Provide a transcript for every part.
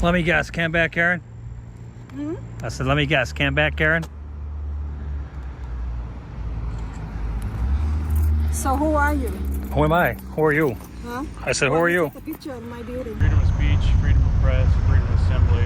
Let me guess, Canback Karen? Hmm? I said, let me guess, Canback Karen? So who are you? Who am I? Who are you? Huh? I said, who are you? Take a picture of my building. Freedom of speech, freedom of press, freedom of assembly.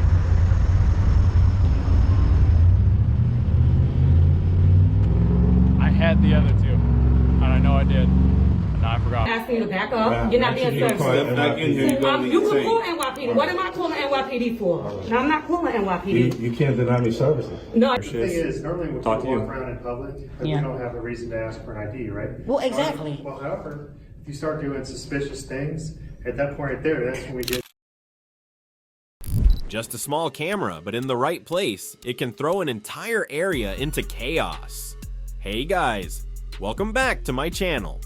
I had the other two, and I know I did, and now I forgot. Asking you to back up. You're not being service. You can call NYPD. What am I calling NYPD for? No, I'm not calling NYPD. You can't deny me services. No. The thing is, normally when Talk to people you. walk around in public, we Yeah. don't have a reason to ask for an ID, right? Well, exactly. Well, however, if you start doing suspicious things, at that point right there, that's when we get. Just a small camera, but in the right place, it can throw an entire area into chaos. Hey guys, welcome back to my channel.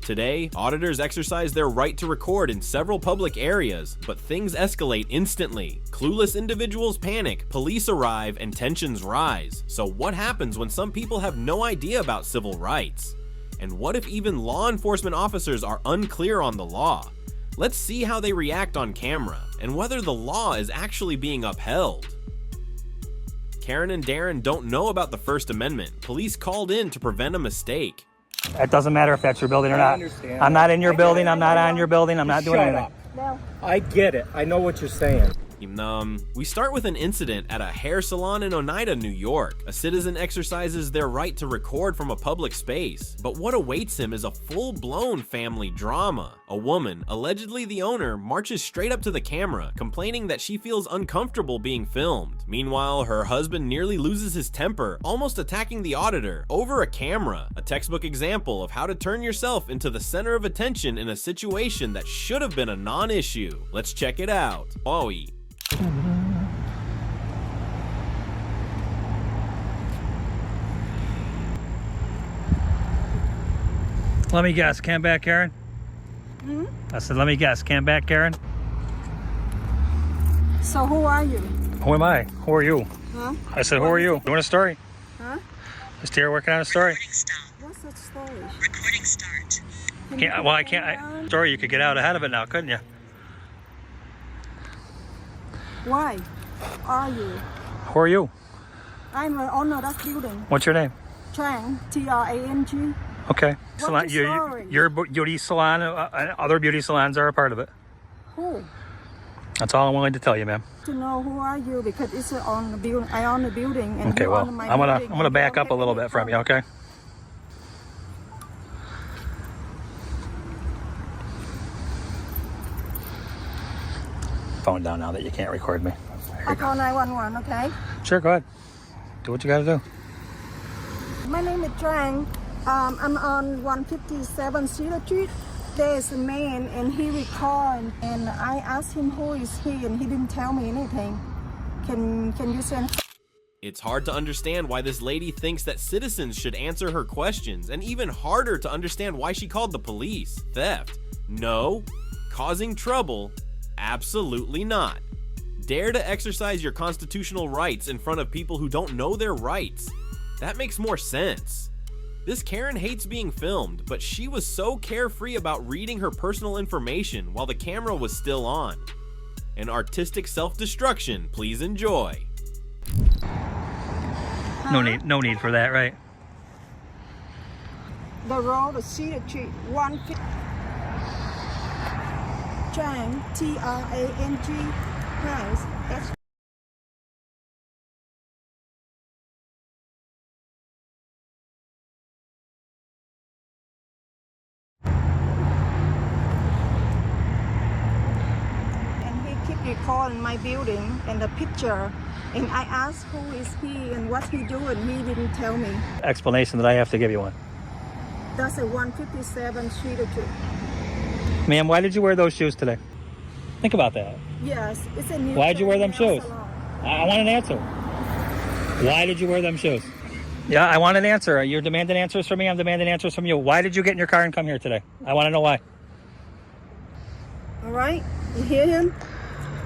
Today, auditors exercise their right to record in several public areas, but things escalate instantly. Clueless individuals panic, police arrive, and tensions rise. So what happens when some people have no idea about civil rights? And what if even law enforcement officers are unclear on the law? Let's see how they react on camera, and whether the law is actually being upheld. Karen and Darren don't know about the First Amendment. Police called in to prevent a mistake. It doesn't matter if that's your building or not. understand. I'm not in your building, I'm not on your building, I'm not doing Shut anything. up. No. I get it. I know what you're saying. We start with an incident at a hair salon in Oneida, New York. A citizen exercises their right to record from a public space, but what awaits him is a full-blown family drama. A woman, allegedly the owner, marches straight up to the camera, complaining that she feels uncomfortable being filmed. Meanwhile, her husband nearly loses his temper, almost attacking the auditor over a camera. A textbook example of how to turn yourself into the center of attention in a situation that should have been a non-issue. Let's check it out. Oi. Let me guess, Canback Karen? Hmm? I said, let me guess, Canback Karen? So who are you? Who am I? Who are you? Huh? I said, who are you? Doing a story. Huh? Just here working on a story. What's that story? Recording start. Can you Well, I put can't. that down? Story, you could get out ahead of it now, couldn't you? Why are you? Who are you? I'm the owner of that building. What's your name? Trang, T-R-A-N-G. Okay. What's the story? Your beauty salon and other beauty salons are a part of it. Who? That's all I'm willing to tell you, ma'am. To know who are you because it's on the building. I own the building and Okay, you well, own my I'm building. gonna and back you up a little don't bit from you, have any okay? Phone down now that you can't record me. I call 911, okay? Sure, go ahead. Do what you gotta do. My name is Trang. I'm on 157 Cedar Street. There's a man and he recorded and I asked him who is he and he didn't tell me anything. Can you send? It's hard to understand why this lady thinks that citizens should answer her questions, and even harder to understand why she called the police. Theft? No. Causing trouble? Absolutely not. Dare to exercise your constitutional rights in front of people who don't know their rights. That makes more sense. This Karen hates being filmed, but she was so carefree about reading her personal information while the camera was still on. An artistic self-destruction, please enjoy. No need for that, right? The road of Cedar Street, 150. Trang, T-R-A-N-G, house. That's and he keep recording my building and the picture. And I asked who is he and what he doing. He didn't tell me. Explanation that I have to give you one. That's a 157 Cedar Street. Ma'am, why did you wear those shoes today? Think about that. Yes, it's a new. Why'd you wear them nail shoes? salon. I want an answer. Why did you wear them shoes? Yeah, I want an answer. You're demanding answers from me. I'm demanding answers from you. Why did you get in your car and come here today? I want to know why. All right, you hear him?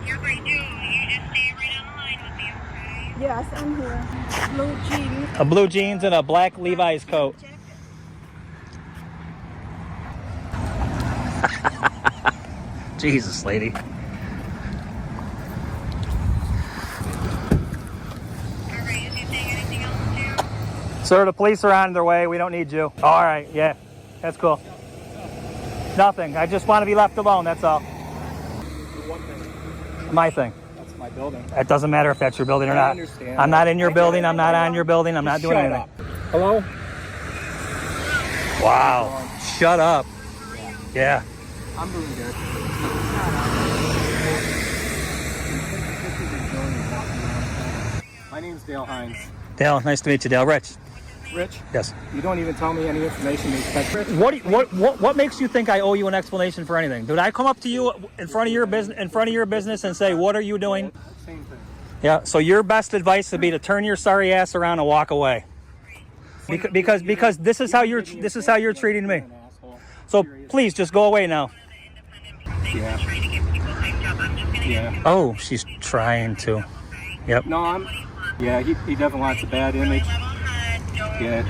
Yes, I do. You just stay right on the line with me, okay? Yes, I'm here. Blue jeans. A blue jeans and a black Levi's coat. Jesus, lady. Sir, the police are on their way. We don't need you. All right, yeah, that's cool. Nothing. I just want to be left alone, that's all. My thing. That's my building. It doesn't matter if that's your building or not. I understand. I'm not in your building. I'm not on your building. I'm not doing Shut anything. up. Hello? Wow. Shut up. Yeah. I'm doing good. My name's Dale Hines. Dale, nice to meet you, Dale. Rich. Rich, Yes. you don't even tell me any information you expect. Rich, What makes you think I owe you an explanation for anything? Did I come up to you in front of your business and say, "What are you doing?" same thing. Yeah. So your best advice would be to turn your sorry ass around and walk away. Because this is how you're treating me. An asshole. So please just go away now. Yeah. Yeah. Oh, she's trying to. Yep. No, yeah, he definitely wants a bad image. Yeah.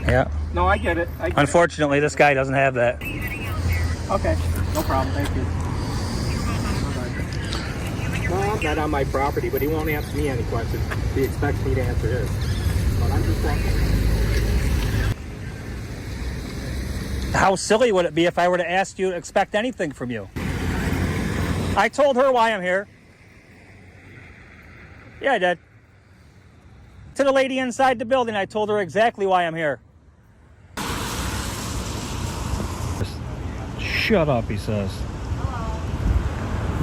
Yeah. No, I get it. Unfortunately, this guy doesn't have that. Okay, no problem. Thank you. Well, I'm not on my property, but he won't ask me any questions. He expects me to answer his. But I'm just walking. How silly would it be if I were to ask you to expect anything from you? I told her why I'm here. Yeah, I did. To the lady inside the building, I told her exactly why I'm here. Shut up, he says.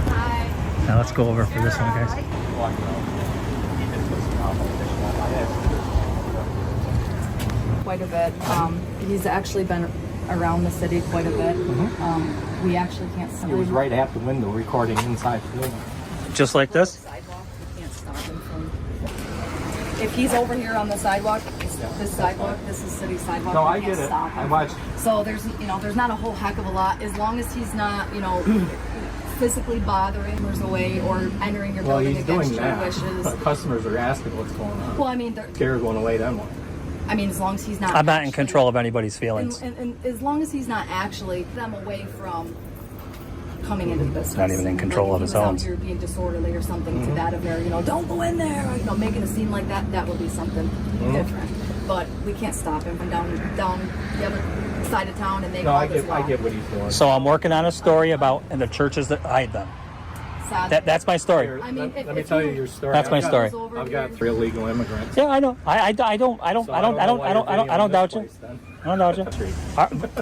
Hi. Now let's go over for this one, guys. Quite a bit. He's actually been around the city quite a bit. We actually can't stop He was right at the window recording inside the building. Just like this? Sidewalk. We can't stop him from. If he's over here on the sidewalk, this sidewalk, this is city sidewalk. No, we I can't get it. stop him. I watched. So there's not a whole heck of a lot as long as he's not, physically bothering customers away or entering your Well, building he's against doing your that. wishes. But customers are asking what's going on. Well, I mean, Scare's going away then what? as long as he's not. I'm not in actually- control of anybody's feelings. And as long as he's not actually them away from coming into the business. Not even in control of his own. own. If he was out here being disorderly or something to that affair, don't go in there, making a scene like that, that would be something different. But we can't stop him from down the other side of town and they No, call I this get law. what he's doing. So I'm working on a story about in the churches that hide them. Sad. That's my story. Here, I mean, let me tell you your story. That's my story. I've got 3 illegal immigrants. Yeah, I know. I don't doubt you. I don't doubt you.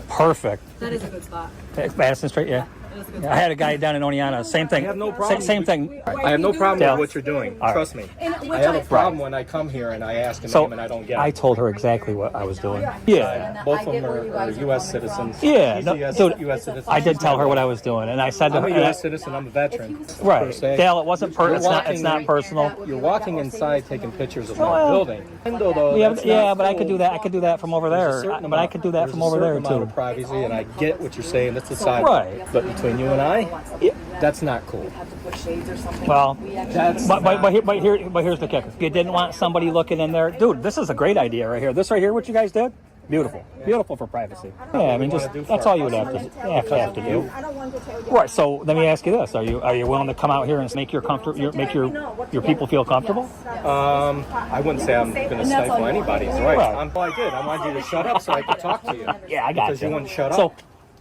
Perfect. That is a good spot. Madison Street, yeah. That is a good I had a guy down in Oneonta. Same thing. I have no problem. Same thing. I have no problem Dale. with what you're doing. All right. Trust me. And I have a problem when I come here and I ask a So name and I don't get it. I told her exactly what I was doing. Yeah. Both of them are U.S. citizens. Yeah, He's no, a dude, U.S. citizen. I did tell her what I was doing, and I said to I'm her, a U.S. citizen. I'm a veteran. right, per se. Dale, it wasn't it's not personal. You're walking inside taking pictures of my building. Window, though, Yeah, that's yeah, not but I could full. do that. I could do that from over There's a there. certain But I could do that there's from a over certain there amount of too. privacy, and I get what you're saying. That's the side. Right. But between you and I, that's not cool. Have to put shades or something. Well, That's But here's the kicker. You didn't want somebody looking in there, dude. This is a great idea right here. This right here, what you guys did, beautiful for privacy. Yeah, I mean, just that's all you would have to do. I don't want to tell you. Right. So let me ask you this: Are you willing to come out here and make your people feel comfortable? I wouldn't say I'm going to stifle anybody's rights. Right. I did. I wanted you to shut up so I could talk to you. Yeah, I got Because you wouldn't shut up. So,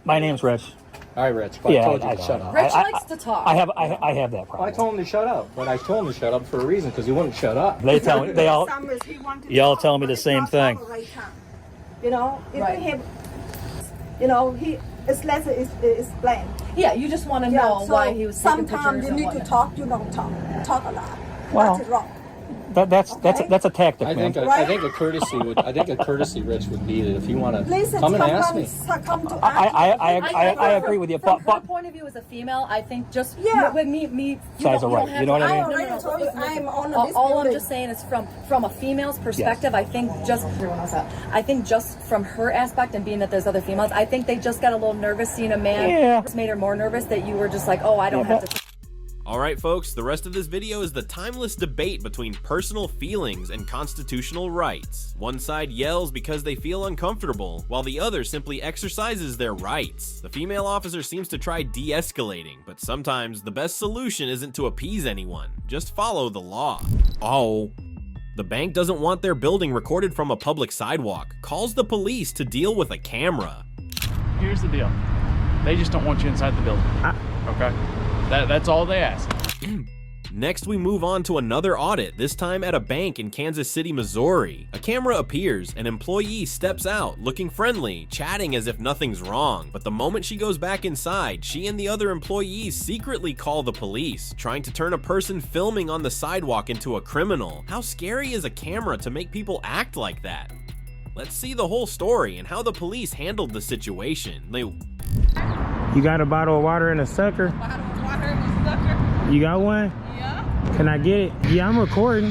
my name's Rich. All right, Rich. But Yeah, I told you I to shut up. Rich likes to talk. I have that Well, problem. I told him to shut up, but I told him to shut up for a reason because he wouldn't shut up. They tell me they all. Summers, he wanted to Y'all talk, tell me but the it's same not thing. the right time. If Right. we have, it's less explain. Yeah, you just want to know so why he was taking sometimes pictures you and need to whatnot. talk, you don't talk a lot. Well, That's wrong. That's a tactic, I man. think I think a courtesy, Rich, would be that if you want to Listen, come and ask me. come to I agree with you, From but her point of view as a female, I think just Yeah. with me, Size of right. You know what I mean? I already told you I'm on this All I'm building. just saying is from a female's perspective, I think just everyone else out. I think just from her aspect and being that there's other females, I think they just got a little nervous seeing a man. Yeah. Just made her more nervous that you were just like, oh, I don't have to. Alright folks, the rest of this video is the timeless debate between personal feelings and constitutional rights. One side yells because they feel uncomfortable, while the other simply exercises their rights. The female officer seems to try de-escalating, but sometimes the best solution isn't to appease anyone, just follow the law. Oh. The bank doesn't want their building recorded from a public sidewalk, calls the police to deal with a camera. Here's the deal. They just don't want you inside the building. Okay? That's all they ask. Next, we move on to another audit, this time at a bank in Kansas City, Missouri. A camera appears, an employee steps out, looking friendly, chatting as if nothing's wrong. But the moment she goes back inside, she and the other employees secretly call the police, trying to turn a person filming on the sidewalk into a criminal. How scary is a camera to make people act like that? Let's see the whole story and how the police handled the situation. You got a bottle of water and a sucker? Bottle of water and a sucker? You got one? Yeah. Can I get it? Yeah, I'm recording.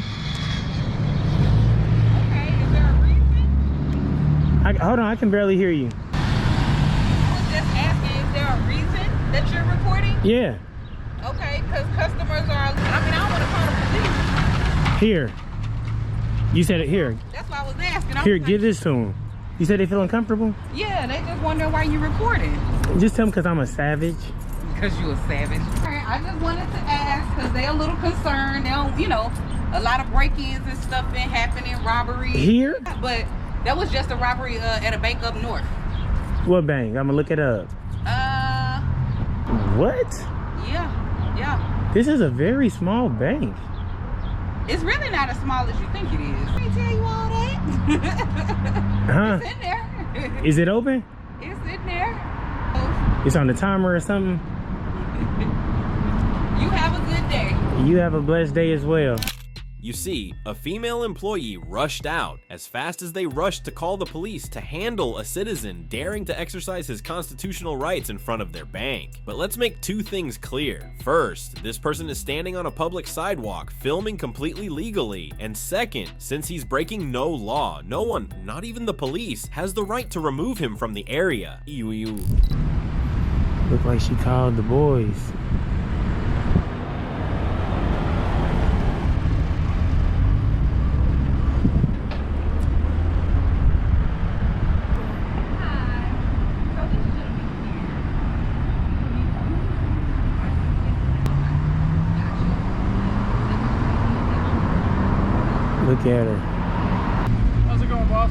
Okay, is there a reason? Hold on, I can barely hear you. I was just asking, is there a reason that you're recording? Yeah. Okay, because customers are, I don't want to call the police. Here. You said it here. That's why I was asking. Here, give this to them. You said they feel uncomfortable? Yeah, they just wondering why you recording. Just tell them because I'm a savage. Because you a savage. I just wanted to ask because they're a little concerned. They don't, you know, a lot of break-ins and stuff been happening, robberies. Here? But that was just a robbery at a bank up north. What bank? I'm gonna look it up. What? Yeah. This is a very small bank. It's really not as small as you think it is. Let me tell you all that. Huh? It's in there. Is it open? It's in there. It's on the timer or something? You have a good day. You have a blessed day as well. You see, a female employee rushed out as fast as they rushed to call the police to handle a citizen daring to exercise his constitutional rights in front of their bank. But let's make two things clear. First, this person is standing on a public sidewalk filming completely legally. And second, since he's breaking no law, no one, not even the police, has the right to remove him from the area. Look like she called the boys. Look at her. How's it going, boss?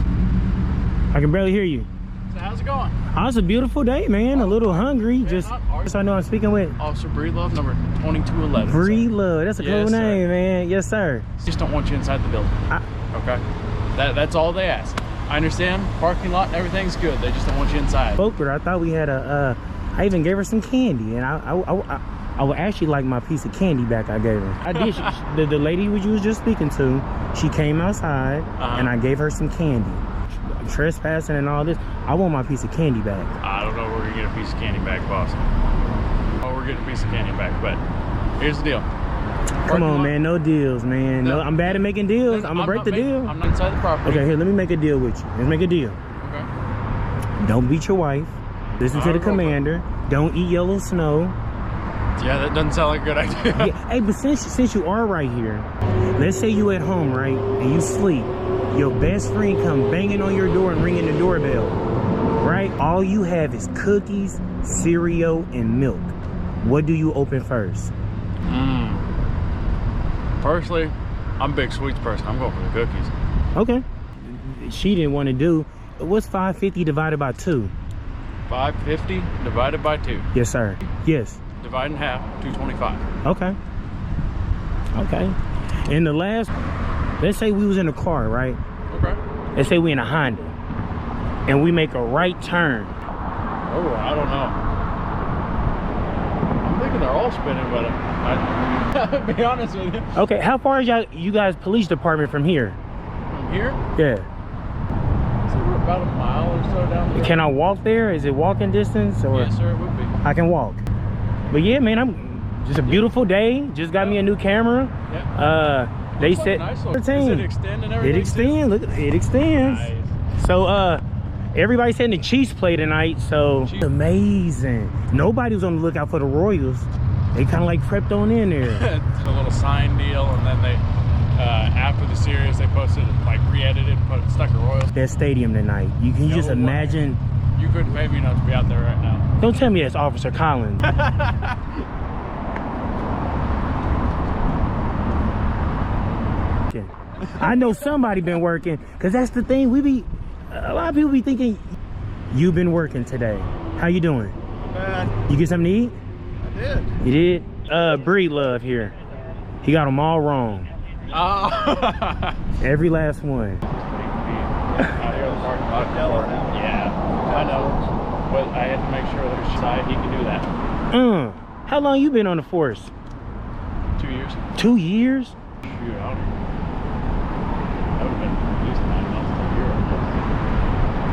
I can barely hear you. So how's it going? Oh, it's a beautiful day, man. A little hungry. Just so I know I'm speaking with. Officer Breedlove, number 2211. Breedlove. That's a cool name, man. Yes, sir. Just don't want you inside the building. Okay? That's all they ask. I understand. Parking lot and everything's good. They just don't want you inside. Spoke with her. I thought we had a. I even gave her some candy, and I would actually like my piece of candy back. I gave her. I did. The lady you was just speaking to, she came outside, and I gave her some candy. Trespassing and all this. I want my piece of candy back. I don't know where you're getting a piece of candy back, boss. Oh, we're getting a piece of candy back, but here's the deal. Come on, man. No deals, man. No, I'm bad at making deals. I'm gonna break the deal. I'm not inside the property. Okay, here, let me make a deal with you. Let's make a deal. Okay. Don't beat your wife. Listen to the commander. Don't eat yellow snow. Yeah, that doesn't sound like a good idea. Yeah. Hey, but since you are right here, let's say you at home, right, and you sleep. Your best friend come banging on your door and ringing the doorbell, right? All you have is cookies, cereal, and milk. What do you open first? Personally, I'm a big sweets person. I'm going for the cookies. Okay. She didn't want to do. What's 550 divided by 2? 550 divided by 2. Yes, sir. Yes. Divide in half, 225. Okay. Okay. And the last, let's say we was in a car, right? Okay. Let's say we in a Honda, and we make a right turn. Oh, I don't know. I'm thinking they're all spinning, but I'll be honest with you. Okay, how far is you guys police department from here? From here? Yeah. So we're about a mile or so down the road. Can I walk there? Is it walking distance? Or Yes, sir, it would be. I can walk. But yeah, man, I'm just a beautiful day. Just got me a new camera. Yeah. They said nice. Does it extend and everything? It extends. Look, it extends. Nice. So everybody said the Chiefs play tonight, so amazing. Nobody was on the lookout for the Royals. They kind of like prepped on in there. It's a little sign deal, and then they after the series they posted like re-edited and stuck a Royals. That stadium tonight. You can just imagine. You couldn't pay me not to be out there right now. Don't tell me that's Officer Collins. I know somebody been working, because that's the thing. A lot of people be thinking, you've been working today. How you doing? Bad. You get something to eat? I did. You did? Breed Love here. He got them all wrong. Every last one. Yeah, I know. But I had to make sure that he can do that. How long you been on the force? 2 years. 2 years? Shoot, I don't even. That would have been at least 9 months to a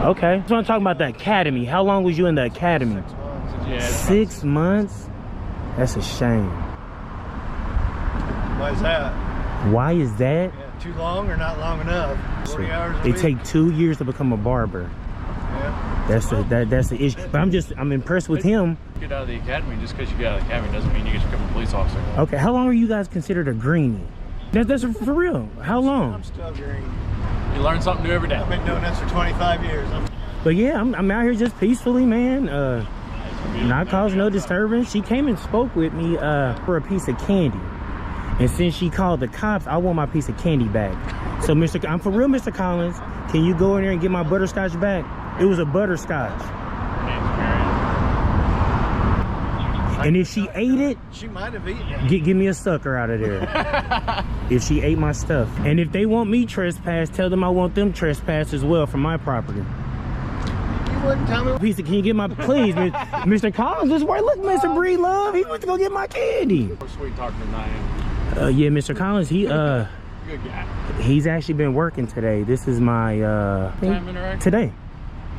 year. Okay. So I'm talking about the academy. How long was you in the academy? 6 months. Yeah. 6 months? That's a shame. Why is that? Why is that? Yeah, too long or not long enough? 40 hours a It week? take 2 years to become a barber. Yeah. That's the issue. But I'm impressed with him. Get out of the academy. Just because you get out of the academy doesn't mean you get to become a police officer. Okay, how long are you guys considered a greenie? That's for real. How long? I'm still green. You learn something new every day. I've been doing this for 25 years. But yeah, I'm out here just peacefully, man. Not causing no disturbance. She came and spoke with me for a piece of candy. And since she called the cops, I want my piece of candy back. So I'm for real, Mr. Collins. Can you go in there and get my butterscotch back? It was a butterscotch. And if she ate it, She might have eaten it. give me a sucker out of there. If she ate my stuff. And if they want me trespass, tell them I want them trespass as well from my property. You wouldn't tell me. Piece of, can you get my, please, Mr. Collins, this way. Look, Mr. Breed Love, he went to go get my candy. More sweet talking than I am. Yeah, Mr. Collins, Good guy. he's actually been working today. This is my Time interaction? today.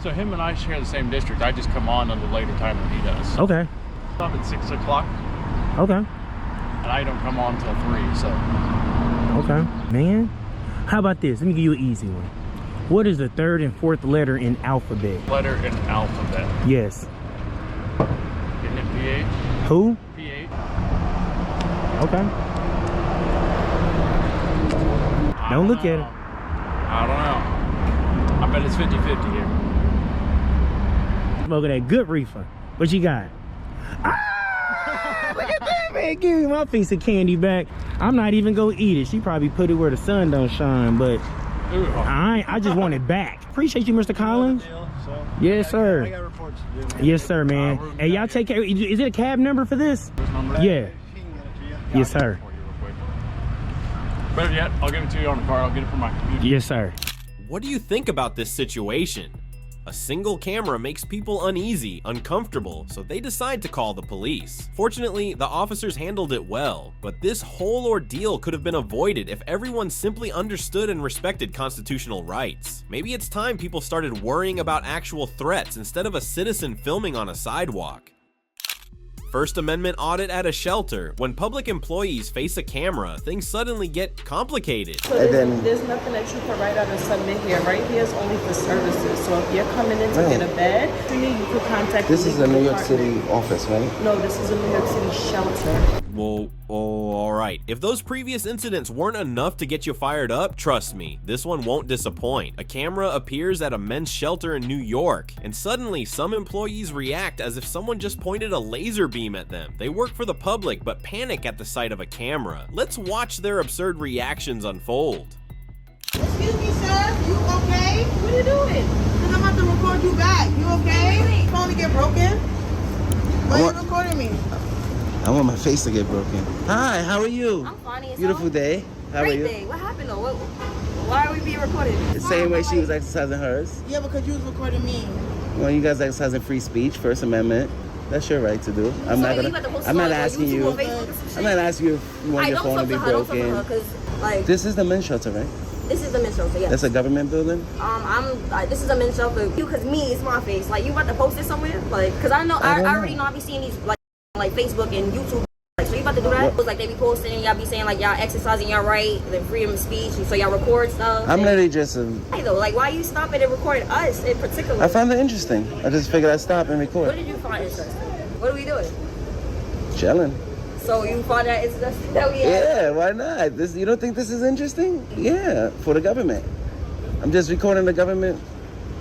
So him and I share the same district. I just come on at a later time than he does. Okay. Stop at 6 o'clock, Okay. and I don't come on till 3. So Okay. Man, how about this? Let me give you an easy one. What is the third and fourth letter in alphabet? letter in alphabet. Yes. Isn't it PH? Who? PH. Okay. Don't look at it. I don't know. I bet it's 50-50 here. Smoking that good reefer. What you got? Ah! Look at that, man. Give me my piece of candy back. I'm not even gonna eat it. She probably put it where the sun don't shine, but Ooh. I just want it back. Appreciate you, Mr. Collins. Deal, so Yes, I sir. got reports to do. Man. Yes, sir, man. Hey, y'all take care. Is it a cab number for this? This number? Yeah. She can get it to you. Yes, sir. Better yet, I'll give it to you on the car. I'll get it from my computer. Yes, sir. What do you think about this situation? A single camera makes people uneasy, uncomfortable, so they decide to call the police. Fortunately, the officers handled it well, but this whole ordeal could have been avoided if everyone simply understood and respected constitutional rights. Maybe it's time people started worrying about actual threats instead of a citizen filming on a sidewalk. First Amendment audit at a shelter. When public employees face a camera, things suddenly get complicated. So there's nothing that you can write out and submit here. Right here is only for services. So if you're coming in to get a bed, you could contact This the is a legal New York department. City office, right? No, this is a New York City shelter. Well, alright. If those previous incidents weren't enough to get you fired up, trust me, this one won't disappoint. A camera appears at a men's shelter in New York, and suddenly some employees react as if someone just pointed a laser beam at them. They work for the public, but panic at the sight of a camera. Let's watch their absurd reactions unfold. Excuse me, sir. You okay? What are you doing? Because I'm about to record you back. You okay? Phone to get broken? Why are you recording me? I want my face to get broken. Hi, how are you? I'm fine. Beautiful day. How are Great you? day. What happened though? Why are we being recorded? The same way she was exercising hers. Yeah, because you was recording me. Well, you guys exercising free speech, First Amendment. That's your right to do. I'm not gonna. I'm not asking you. I'm not asking you if you want your phone to be broken. Like, this is the men's shelter, right? This is the men's shelter. Yes. That's a government building. This is a men's shelter. You, cause me, it's my face. Like, you about to post it somewhere? Like, cause I know I already know I be seeing these like Facebook and YouTube. Like, so you about to do that? It was like they be posting and y'all be saying like y'all exercising your right, the freedom of speech, and so y'all record stuff. I'm literally just a. Hey though, like why you stopping and recording us in particular? I found it interesting. I just figured I'd stop and record. What did you find interesting? What are we doing? Chilling. So you find that interesting that we Yeah, why not? This, you don't think this is interesting? Yeah, for the government. I'm just recording the government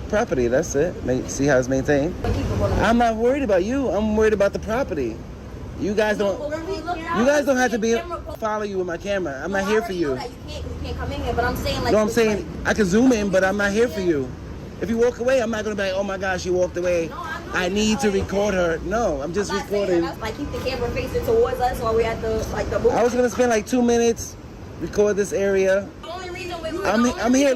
property. That's it. See how it's maintained. I'm not worried about you. I'm worried about the property. You guys don't. You guys don't have to be follow you with my camera. I'm not here for you. You can't come in here, but I'm saying like. No, I'm saying I can zoom in, but I'm not here for you. If you walk away, I'm not gonna be like, oh my gosh, she walked away. No, I need to record her. No, I'm just recording. Like keep the camera facing towards us while we at the booth. I was gonna spend like 2 minutes, record this area. The only reason I'm here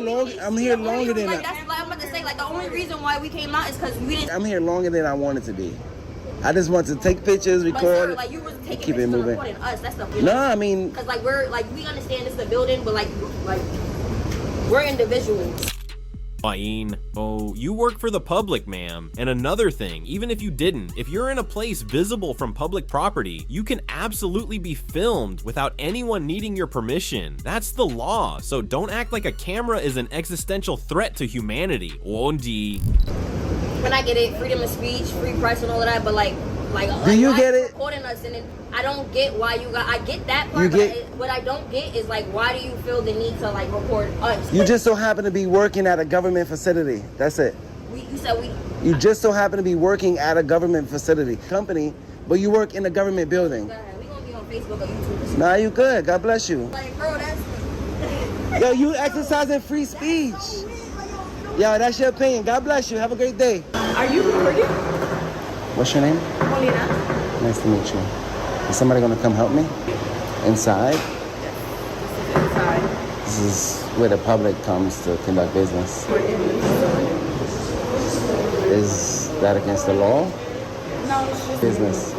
longer than like, that's like I'm about to say. Like the only reason why we came out is because we didn't. I'm here longer than I wanted to be. I just want to take pictures, record, sir, like you was taking keep it pictures moving. recording us. That's the. No, I mean. Because like we understand this is a building, but like we're individuals. Fine. Oh, you work for the public, ma'am. And another thing, even if you didn't, if you're in a place visible from public property, you can absolutely be filmed without anyone needing your permission. That's the law, so don't act like a camera is an existential threat to humanity. Ondi. When I get it, freedom of speech, free press and all of that, but like do you get it? Recording us, and I don't get why you got. I get that part, what I don't get is like, why do you feel the need to like record us? You just so happen to be working at a government facility. That's it. You just so happen to be working at a government facility, company, but you work in a government building. We gonna be on Facebook or YouTube. Nah, you good. God bless you. Like, bro, that's. Yo, you exercising free speech. Yo, that's your opinion. God bless you. Have a great day. Are you recording? What's your name? Molina. Nice to meet you. Is somebody gonna come help me? Inside? Inside. This is where the public comes to conduct business. Is that against the law? No, it's just business.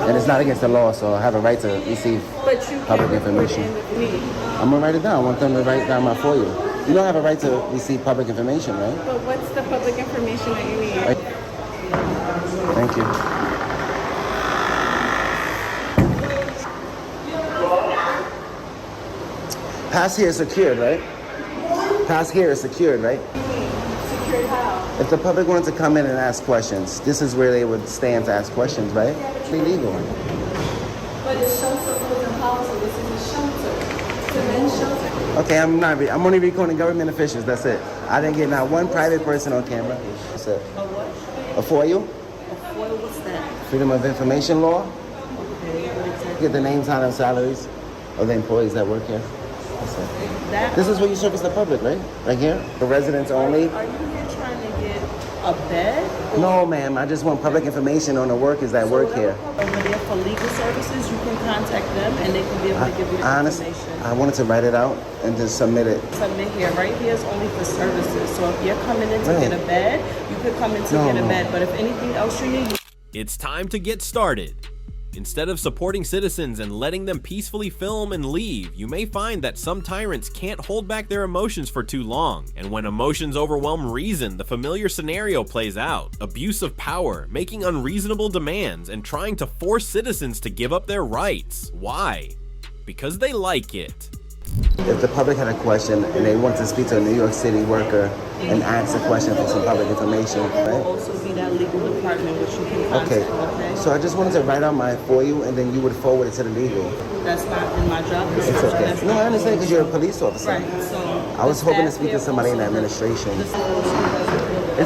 And it's not against the law, so I have a right to receive public information. I'm gonna write it down. I want them to write down for you. You don't have a right to receive public information, right? But what's the public information that you need? Right. Thank you. Pass here is secured, right? Pass here is secured, right? Secured how? If the public wanted to come in and ask questions, this is where they would stand to ask questions, right? It's illegal. But it's shelter codes and policy. This is a shelter. It's a men's shelter. Okay, I'm only recording government officials. That's it. I didn't get not one private person on camera. That's it. A what? A FOIA? What's that? Freedom of Information Law. Okay, what exactly? Get the names, time, and salaries of the employees that work here. That's it. This is where you service the public, right? Right here? The residents only? Are you here trying to get a bed? No, ma'am. I just want public information on the workers that work here. Over there for legal services, you can contact them and they can be able to give you the information. I wanted to write it out and just submit it. Submit here. Right here is only for services. So if you're coming in to get a bed, you could come in to get a bed. But if anything else you need... It's time to get started. Instead of supporting citizens and letting them peacefully film and leave, you may find that some tyrants can't hold back their emotions for too long. And when emotions overwhelm reason, the familiar scenario plays out. Abuse of power, making unreasonable demands, and trying to force citizens to give up their rights. Why? Because they like it. If the public had a question and they want to speak to a New York City worker and ask a question for some public information, right? Also be that legal department which you can contact, okay? So I just wanted to write out for you and then you would forward it to the legal. That's not in my job description. It's okay. No, I understand because you're a police officer. Right, so... I was hoping to speak to somebody in the administration. Is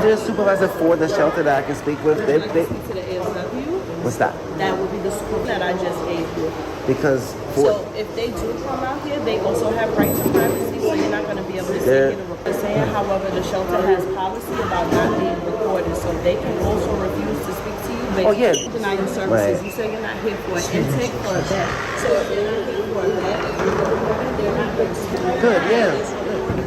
there a supervisor for the shelter that I can speak with? To the ASW? What's that? That would be the supervisor that I just gave you. Because so if they do come out here, they also have rights to privacy, so you're not going to be able to see it. Saying, however, the shelter has policy about not being recorded, so they can also refuse to speak to you. They deny your services. Right. You say you're not here for an intake or a vet. So if they're not here for a vet, they're not going to. Good, yeah.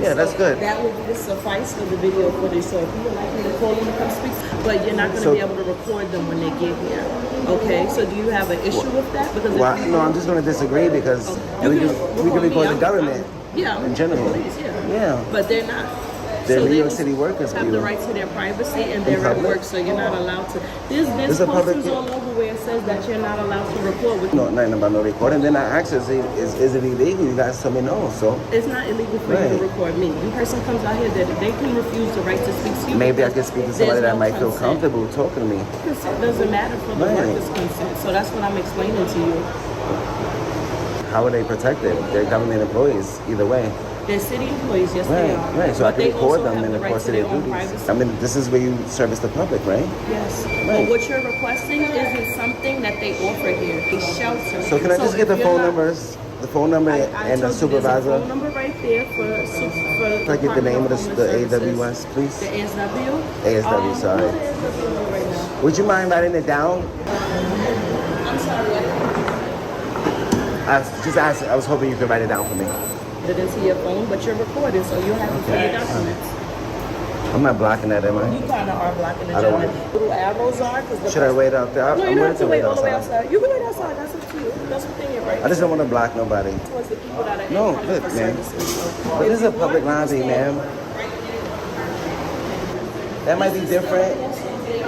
Yeah, that's good. That would be the suffice for the video footage. So if you would like me to call them to come speak, but you're not going to be able to record them when they get here. Okay, so do you have an issue with that? Because no, I'm just going to disagree because we can record the government in general. Police, yeah. But they're not. They're New York City workers. Have the right to their privacy and they're at work, so you're not allowed to. There's posters all over where it says that you're not allowed to record. No, nothing about no recording. Then I asked her, is it illegal? You guys tell me no. So it's not illegal for you to record me. One person comes out here that they can refuse the right to speak to you. Maybe I can speak to somebody that might feel comfortable talking to me. Consent doesn't matter for the workers' consent. So that's what I'm explaining to you. How are they protected? They're government employees, either way. They're city employees, yes they are. Right, so I can record them in the course of their duties. I mean, this is where you service the public, right? Yes. But what you're requesting isn't something that they offer here. A shelter. So can I just get the phone numbers the phone number I and the told you there's a supervisor. phone number right there for Can I get the name of the Department Homeland AWS, Services. please? The ASW? ASW, sorry. What is the ASW right now? Would you mind writing it down? I'm sorry. I was hoping you could write it down for me. Put it into your phone, but you're recording, so you'll have to fill your documents. I'm not blocking that, am I? You kind of are blocking the I don't job. want- Little arrows are. Should I wait out there? No, you I'm don't ready have to wait all the way outside. outside. You can wait outside. That's up to you. That's within your right. I just don't want to block nobody. Towards the people that are No, incoming look, for man. services. So But if this is you a public want, you lobby, can ma'am. stand. That might be different,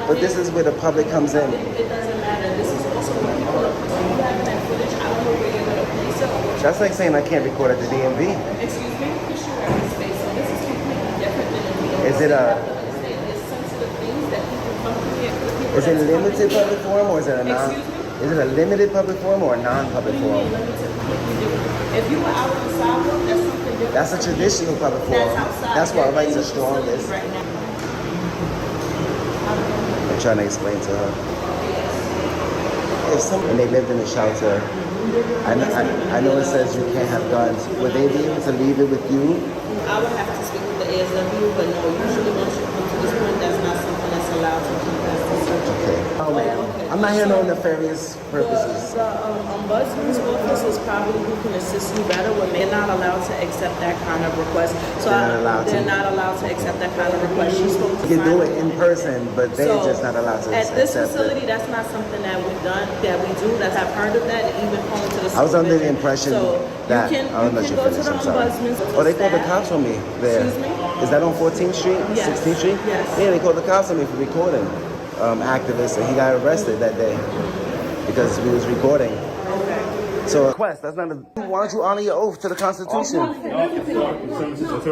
but this is where the public comes in. It doesn't matter. This is also where people are. So you have that footage. I don't know where you're going to place it or what. That's like saying I can't record at the DMV. Excuse me? Issue every space. So this is completely different than the Is it a- There's sensitive things that people come to here. Is it a limited public forum or is it a non? Excuse me? Is it a limited public forum or a non-public forum? If you were out on the sidewalk, that's something different. That's a traditional public forum. That's outside. That's why our You're in rights are the facility strongest. right now. I'm trying to explain to her. If someone and they lived in a shelter, I know it says you can't have guns. Would they be able to leave it with you? I would have to speak with the ASW, but no, usually once you come to this point, that's not something that's allowed to keep as the search. Okay. I'm not here no nefarious purposes. The ombudsman's office is probably who can assist you better when they're not allowed to accept that kind of request. So They're not allowed to. accept that kind of request. She's supposed to You can do sign it in person, but they're So, just not allowed to At this accept facility, it. that's not something that we've done, that we do, that I've heard of that, and even calling to the I was under the supervision. impression So that you can I'll let you go to finish. the I'm sorry. ombudsman's Oh, they called the staff. cops on me there. Excuse me? Is that on 14th Street, Yes. 16th Street? Yes. Yeah, they called the cops on me for recording activists, and he got arrested that day because we was recording. So request. That's not a. Why don't you honor your oath to the Constitution?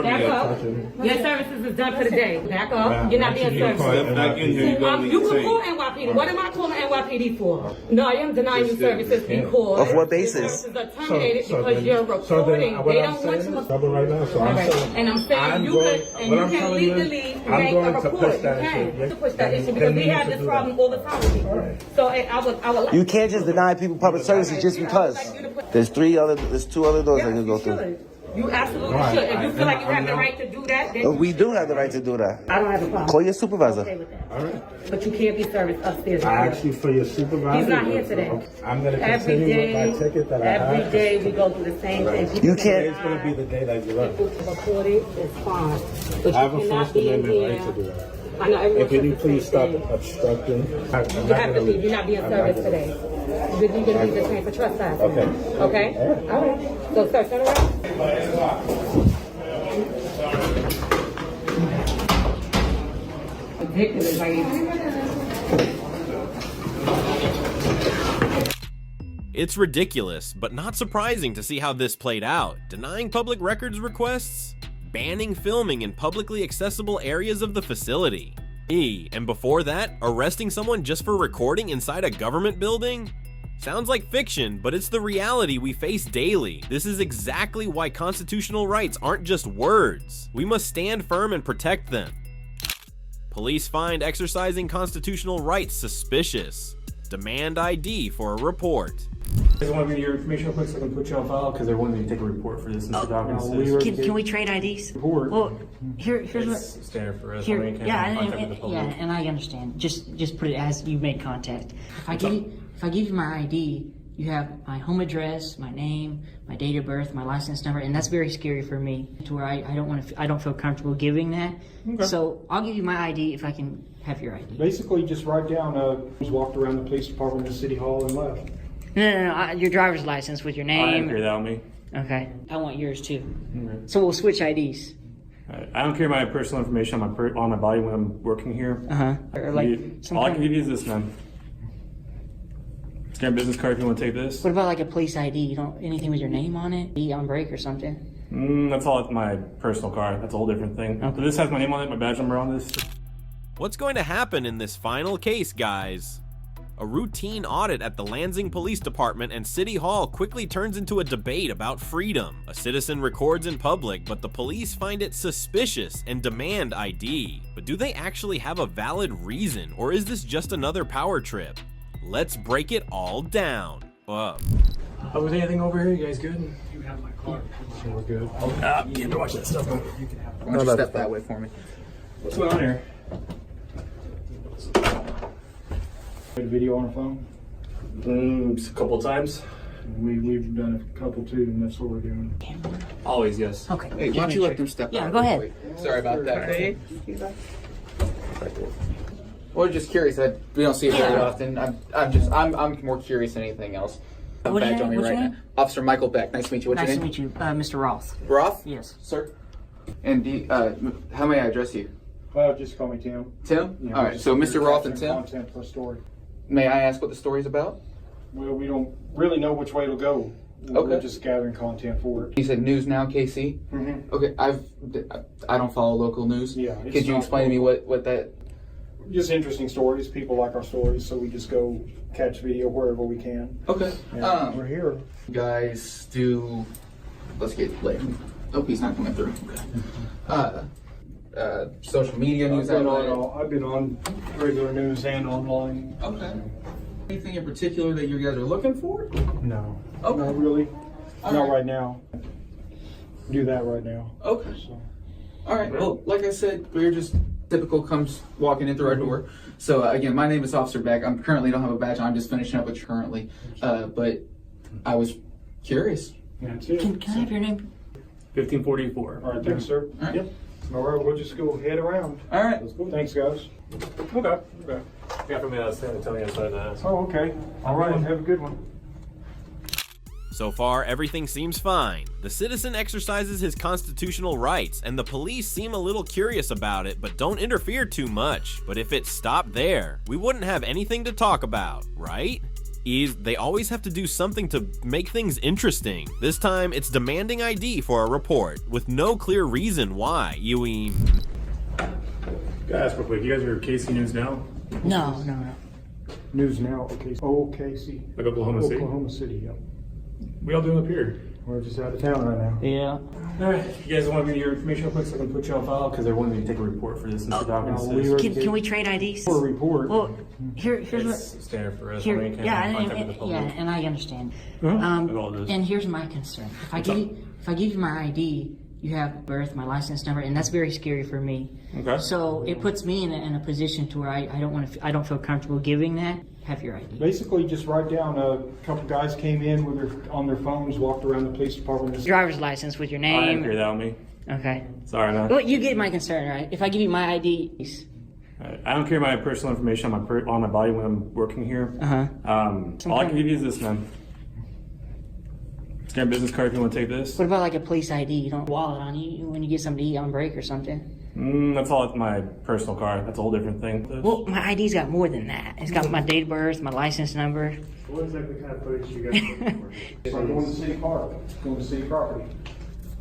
Back up. Your services is done for the day. Back up. You're not being served. You can call NYPD. What am I calling NYPD for? No, I am denying you services because Of what basis? services are terminated because you're recording. They don't want you to. Right now, so I'm saying, And I'm saying you can legally make a report. You can push that issue because we have this problem all the time with people. So I would like. You can't just deny people public services just because. There's two other doors I can go through. You absolutely should. If you feel like you have the right to do that, then We do have the right to do that. I don't have a problem. Call your supervisor. Okay with that. But you can't be serviced upstairs. I asked you for your supervisor. He's not here today. I'm going to Every continue with my day, ticket that I have. every day we go through the same thing. People You can't- Today's going to be the day that you learn. report it, it's fine. But I have you a cannot First be in Amendment right here. to do that. I know everyone And can you says the please same stop thing. obstructing? You have to leave. You're not being serviced today. You're going to be detained for trespassing. Okay. Okay? All right. So, sir, turn around. Ridiculous, It's ridiculous, but not surprising to see how this played out. Denying public records requests, banning filming in publicly accessible areas of the facility. And before that, arresting someone just for recording inside a government building? Sounds like fiction, but it's the reality we face daily. This is exactly why constitutional rights aren't just words. We must stand firm and protect them. Police find exercising constitutional rights suspicious. Demand ID for a report. I just want to give you your information real quick so I can put you on file because they wanted me to take a report for this. Can we trade IDs? Report. Well, here's It's what. standard for us. Here, I mean, can't yeah, contact with the public. and I understand. Just put it as you made contact. If I give you my ID, you have my home address, my name, my date of birth, my license number, and that's very scary for me. To where I don't feel comfortable giving that. Okay. So I'll give you my ID if I can have your ID. Basically, just write down. Just walked around the police department and city hall and left. No, your driver's license with your I name. don't care that on me. Okay, I want yours too. Okay. So we'll switch IDs. I don't care my personal information on my body when I'm working here. Or like All I can give you is this, man. Scan business card if you want to take this. What about like a police ID? You don't anything with your name on it? Be on break or something? That's all. It's my personal card. That's a whole different thing. Okay. But this has my name on it, my badge number on this. What's going to happen in this final case, guys? A routine audit at the Lansing Police Department and City Hall quickly turns into a debate about freedom. A citizen records in public, but the police find it suspicious and demand ID. But do they actually have a valid reason, or is this just another power trip? Let's break it all down. up. Oh, was anything over here? You guys good? You have my card. We're good. You have to watch that stuff. Why don't you step that way for me? What's going on here? Video on our phone? A couple times. We've done a couple too, and that's what we're doing. Always, yes. Okay. Hey, why don't you let them step out? Yeah, go ahead. Sorry about that. Well, just curious. We don't see it very often. I'm more curious than anything else. What's Badge your on me name? now. Officer Michael Beck. Nice to meet you. What's Nice your to name? meet you, Mr. Roth. Roth? Yes. Sir. And how may I address you? Just call me Tim. Tim? Yeah, all right. So Mr. Roth and Tim. Content for a story. May I ask what the story's about? Well, we don't really know which way it'll go. Okay. We're just gathering content for it. You said News Now, KC. Mm-hmm. Okay. I don't follow local news. Yeah. Could you explain to me what that? Just interesting stories. People like our stories, so we just go catch video wherever we can. Okay. And we're here. You guys do. Let's get late. Oh, he's not coming through. Okay. Social media news outlet. I've been on regular news and online. Okay. Anything in particular that you guys are looking for? No. Okay. Not really. All Not right. right now. Do that right now. Okay. So. All right. Well, like I said, we're just typical comes walking in through our door. So again, my name is Officer Beck. I'm currently don't have a badge. I'm just finishing up with you currently. But I was curious. That's it. Can I have your name? 1544. All right, thanks, sir. All right. Yep. All right, we'll just go head around. All right. Let's go. Thanks, guys. Okay. Yeah, for me, I was telling you outside that. Oh, okay. All right. Have a good one. So far, everything seems fine. The citizen exercises his constitutional rights, and the police seem a little curious about it, but don't interfere too much. But if it stopped there, we wouldn't have anything to talk about, right? They always have to do something to make things interesting. This time, it's demanding ID for a report, with no clear reason why. Gotta ask real quick, you guys are KC News Now? No. News Now, OKC. Like Oklahoma City? Oklahoma City, yeah. We all doing up here? We're just out of town right now. Yeah. Alright, you guys want to give me your information real quick so I can put you on file? Because they wanted me to take a report for this since the document says. Can we trade IDs? For a report. Well, here's what. It's standard for us. Here, I mean, you can't yeah, contact with the public. and I understand. All this. And here's my concern: if I give you my ID, you have birth, my license number, and that's very scary for me. Okay. So it puts me in a position to where I don't feel comfortable giving that. Have your ID. Basically, just write down a couple guys came in with on their phones, walked around the police department. Driver's license with your I name. didn't hear that on me. Okay. Sorry, man. Well, you get my concern, right? If I give you my ID. I don't carry my personal information on my body when I'm working here. All I can give you is this, man. Scan business card if you want to take this. What about like a police ID? You don't have a wallet on you when you get something to eat on break or something. That's all my personal card. That's a whole different thing. Well, my ID's got more than that. It's got my date of birth, my license number. What exactly kind of footage you guys looking for? So going to city park, going to city property.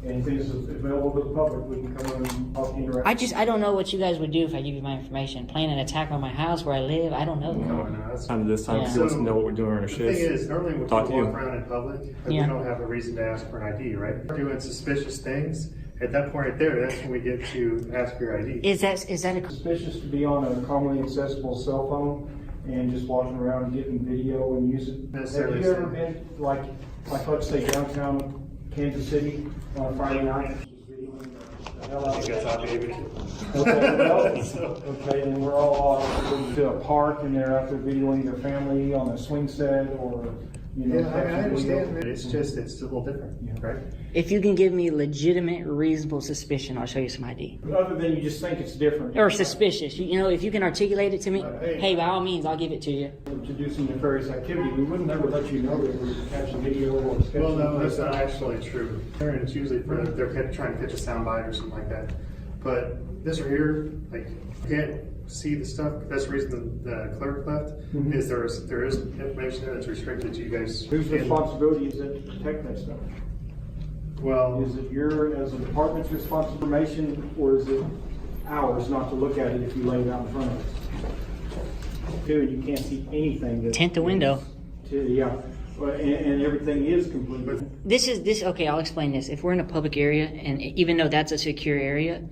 Anything that's available to the public, we can come in and talk to you directly. I don't know what you guys would do if I give you my information. Plan an attack on my house where I live. I don't know. No, that's Time to this time, because he wants to know what we're doing on our the shifts. thing is, normally when Talk people to walk you. around in public, Yeah. we don't have a reason to ask for an ID, right? Doing suspicious things, at that point right there, that's when we get to ask for your ID. Is that a Suspicious to be on a commonly accessible cell phone and just walking around and getting video and use it. Necessarily Have you ever so. been let's say downtown Kansas City on a Friday night? Okay, and we're all to a park and they're out there videoing their family on a swing set or, you know. Yeah, I understand. It's just, it's a little different, right? If you can give me legitimate, reasonable suspicion, I'll show you some ID. Other than you just think it's different. Or suspicious. You know, if you can articulate it to me, hey, by all means, I'll give it to you. To do some nefarious activity, we wouldn't ever let you know that we catch a video or sketch. Well, no, that's not actually true. It's usually for, they're trying to catch a soundbite or something like that. But this right here, like, you can't see the stuff. That's the reason the clerk left, is there is information there that's restricted to you guys. Whose responsibility is it to protect that stuff? Well, is it your, as a department's responsibility, or is it ours not to look at it if you lay it out in front of us? Dude, you can't see anything. Tint the window. Yeah, and everything is complete. Okay, I'll explain this. If we're in a public area, and even though that's a secure area,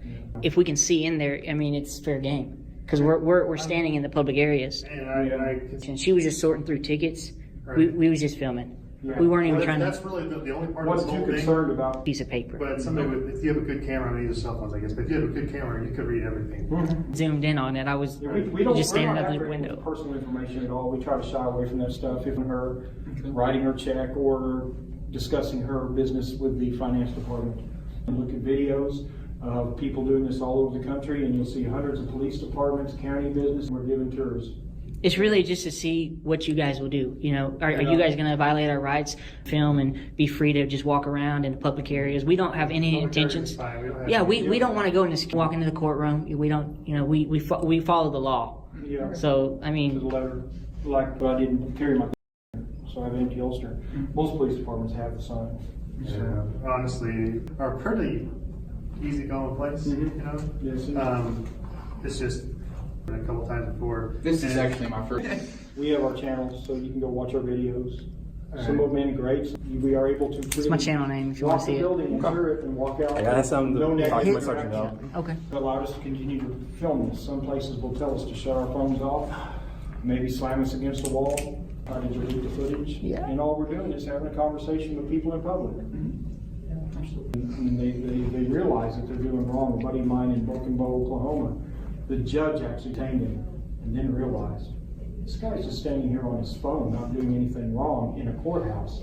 if we can see in there, I mean, it's fair game. Because we're standing in the public areas. And And she was just sorting through tickets. We was just filming. Yeah. We weren't even Well, trying that's to. really the only part of Wasn't this too whole thing. concerned about Piece of paper. But somebody with, if you have a good camera, I mean, use cell phones, I guess, but if you have a good camera, you could read everything. Zoomed in on it. I was We don't, just standing we're at not the after window. personal information at all. We try to shy away from that stuff. Even her writing her check or discussing her business with the finance department. And look at videos of people doing this all over the country, and you'll see hundreds of police departments, county business. We're giving tours. It's really just to see what you guys will do. You know, are you guys going to violate our rights, film, and be free to just walk around in the public areas? We don't have any intentions. Yeah, we don't want to go and walk into the courtroom. We don't. You know, we follow the law. Yeah. So I mean, To the letter, like I didn't carry my, so I have an empty holster. Most police departments have the sign. Yeah, honestly, are pretty easygoing place, you know? Yes, it's just a couple times before. This is actually my first. We have our channels, so you can go watch our videos. Some of them integrate. We are able to. it's my channel name if you want to see it. Walk the building, enter it, and walk out. I got some No to talk to my negative sergeant about. interaction. Okay. That allowed us to continue to film this. Some places will tell us to shut our phones off, maybe slam us against the wall, try to delete the footage. Yeah. And all we're doing is having a conversation with people in public. And they realize that they're doing wrong. A buddy of mine in Broken Bow, Oklahoma, the judge actually tamed him and then realized this guy's just standing here on his phone, not doing anything wrong in a courthouse.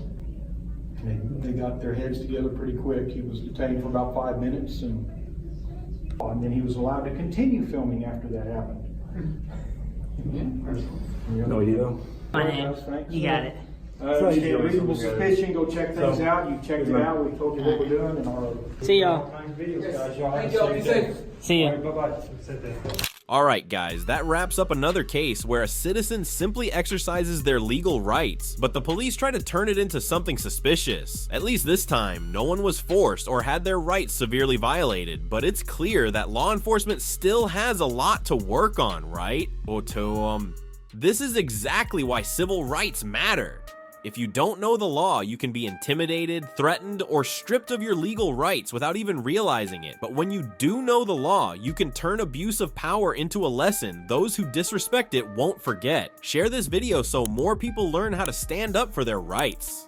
And they got their heads together pretty quick. He was detained for about 5 minutes, and then he was allowed to continue filming after that happened. No idea. My name. You got it. If you have reasonable suspicion, go check things out. You've checked it out. We've told you what we're doing. And our See y'all. videos, guys. Y'all have Thank y'all. Be safe. See ya. Bye-bye. Alright guys, that wraps up another case where a citizen simply exercises their legal rights, but the police try to turn it into something suspicious. At least this time, no one was forced or had their rights severely violated, but it's clear that law enforcement still has a lot to work on, right? This is exactly why civil rights matter. If you don't know the law, you can be intimidated, threatened, or stripped of your legal rights without even realizing it. But when you do know the law, you can turn abuse of power into a lesson those who disrespect it won't forget. Share this video so more people learn how to stand up for their rights.